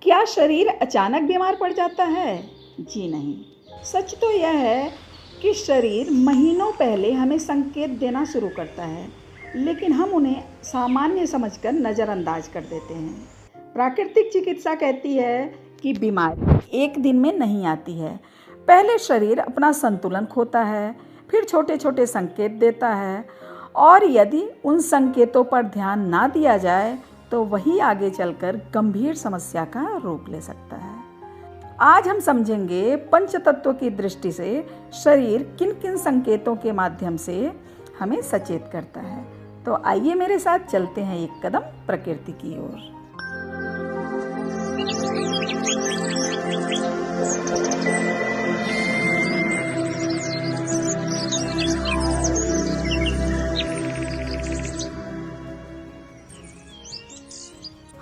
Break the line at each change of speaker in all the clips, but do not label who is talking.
क्या शरीर अचानक बीमार पड़ जाता है? जी नहीं। सच तो यह है कि शरीर महीनों पहले हमें संकेत देना शुरू करता है, लेकिन हम उन्हें सामान्य समझकर नज़रअंदाज कर देते हैं। प्राकृतिक चिकित्सा कहती है कि बीमारी एक दिन में नहीं आती है। पहले शरीर अपना संतुलन खोता है, फिर छोटे छोटे संकेत देता है, और यदि उन संकेतों पर ध्यान ना दिया जाए तो वही आगे चलकर गंभीर समस्या का रूप ले सकता है। आज हम समझेंगे पंचतत्व की दृष्टि से शरीर किन किन संकेतों के माध्यम से हमें सचेत करता है। तो आइए मेरे साथ चलते हैं एक कदम प्रकृति की ओर।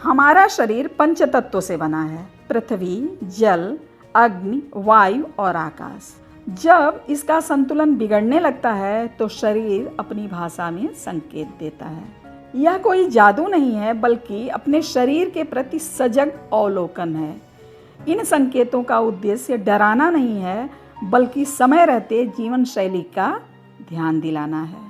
हमारा शरीर पंचतत्वों से बना है: पृथ्वी, जल, अग्नि, वायु और आकाश। जब इसका संतुलन बिगड़ने लगता है तो शरीर अपनी भाषा में संकेत देता है। यह कोई जादू नहीं है, बल्कि अपने शरीर के प्रति सजग अवलोकन है। इन संकेतों का उद्देश्य डराना नहीं है, बल्कि समय रहते जीवन शैली का ध्यान दिलाना है।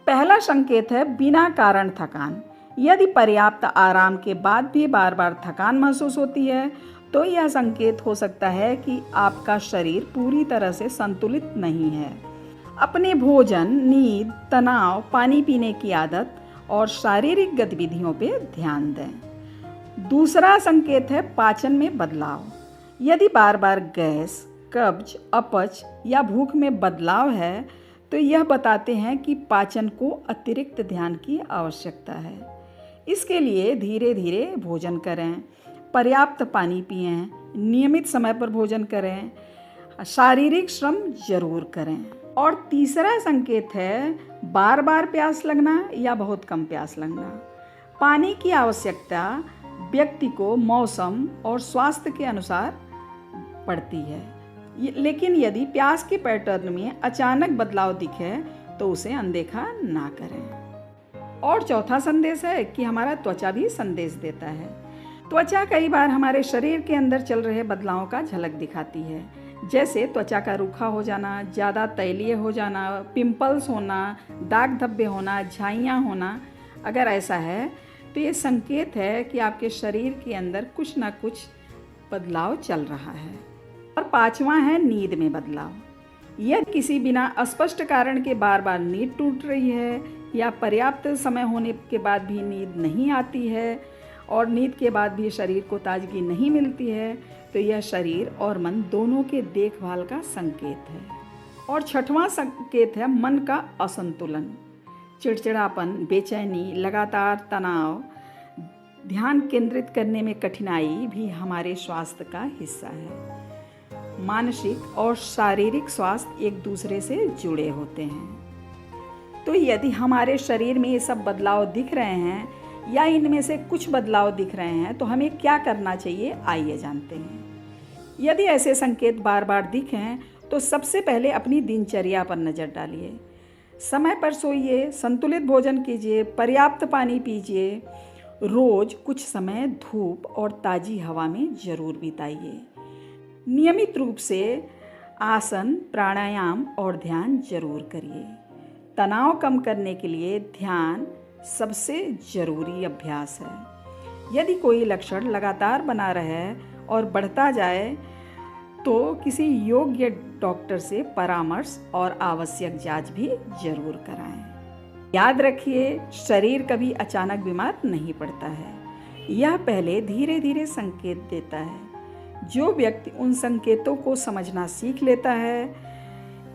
पहला संकेत है बिना कारण थकान। यदि पर्याप्त आराम के बाद भी बार बार थकान महसूस होती है तो यह संकेत हो सकता है कि आपका शरीर पूरी तरह से संतुलित नहीं है। अपने भोजन, नींद, तनाव, पानी पीने की आदत और शारीरिक गतिविधियों पर ध्यान दें। दूसरा संकेत है पाचन में बदलाव। यदि बार बार गैस, कब्ज, अपच या भूख में बदलाव है तो यह बताते हैं कि पाचन को अतिरिक्त ध्यान की आवश्यकता है। इसके लिए धीरे धीरे भोजन करें, पर्याप्त पानी पिएं, नियमित समय पर भोजन करें, शारीरिक श्रम जरूर करें। और तीसरा संकेत है बार बार प्यास लगना या बहुत कम प्यास लगना। पानी की आवश्यकता व्यक्ति को मौसम और स्वास्थ्य के अनुसार पड़ती है, लेकिन यदि प्यास के पैटर्न में अचानक बदलाव दिखे तो उसे अनदेखा ना करें। और चौथा संदेश है कि हमारा त्वचा भी संदेश देता है। त्वचा कई बार हमारे शरीर के अंदर चल रहे बदलावों का झलक दिखाती है, जैसे त्वचा का रूखा हो जाना, ज़्यादा तैलीय हो जाना, पिंपल्स होना, दाग धब्बे होना, झाइयाँ होना। अगर ऐसा है तो ये संकेत है कि आपके शरीर के अंदर कुछ ना कुछ बदलाव चल रहा है। और पांचवा है नींद में बदलाव। यदि किसी बिना स्पष्ट कारण के बार बार नींद टूट रही है या पर्याप्त समय होने के बाद भी नींद नहीं आती है और नींद के बाद भी शरीर को ताजगी नहीं मिलती है तो यह शरीर और मन दोनों के देखभाल का संकेत है। और छठवां संकेत है मन का असंतुलन। चिड़चिड़ापन, बेचैनी, लगातार तनाव, ध्यान केंद्रित करने में कठिनाई भी हमारे स्वास्थ्य का हिस्सा है। मानसिक और शारीरिक स्वास्थ्य एक दूसरे से जुड़े होते हैं। तो यदि हमारे शरीर में ये सब बदलाव दिख रहे हैं या इनमें से कुछ बदलाव दिख रहे हैं तो हमें क्या करना चाहिए, आइए जानते हैं। यदि ऐसे संकेत बार बार दिखें तो सबसे पहले अपनी दिनचर्या पर नज़र डालिए। समय पर सोइए, संतुलित भोजन कीजिए, पर्याप्त पानी पीजिए, रोज़ कुछ समय धूप और ताज़ी हवा में ज़रूर बिताइए। नियमित रूप से आसन, प्राणायाम और ध्यान जरूर करिए। तनाव कम करने के लिए ध्यान सबसे ज़रूरी अभ्यास है। यदि कोई लक्षण लगातार बना रहे और बढ़ता जाए तो किसी योग्य डॉक्टर से परामर्श और आवश्यक जांच भी जरूर कराएं। याद रखिए, शरीर कभी अचानक बीमार नहीं पड़ता है। यह पहले धीरे धीरे संकेत देता है। जो व्यक्ति उन संकेतों को समझना सीख लेता है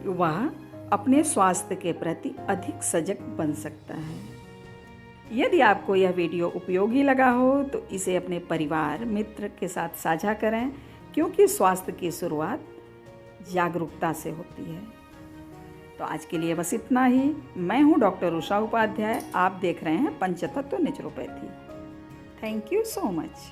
वह अपने स्वास्थ्य के प्रति अधिक सजग बन सकता है। यदि आपको यह वीडियो उपयोगी लगा हो तो इसे अपने परिवार, मित्र के साथ साझा करें, क्योंकि स्वास्थ्य की शुरुआत जागरूकता से होती है। तो आज के लिए बस इतना ही। मैं हूँ डॉक्टर उषा उपाध्याय। आप देख रहे हैं पंचतत्व naturopathy. Thank you so much.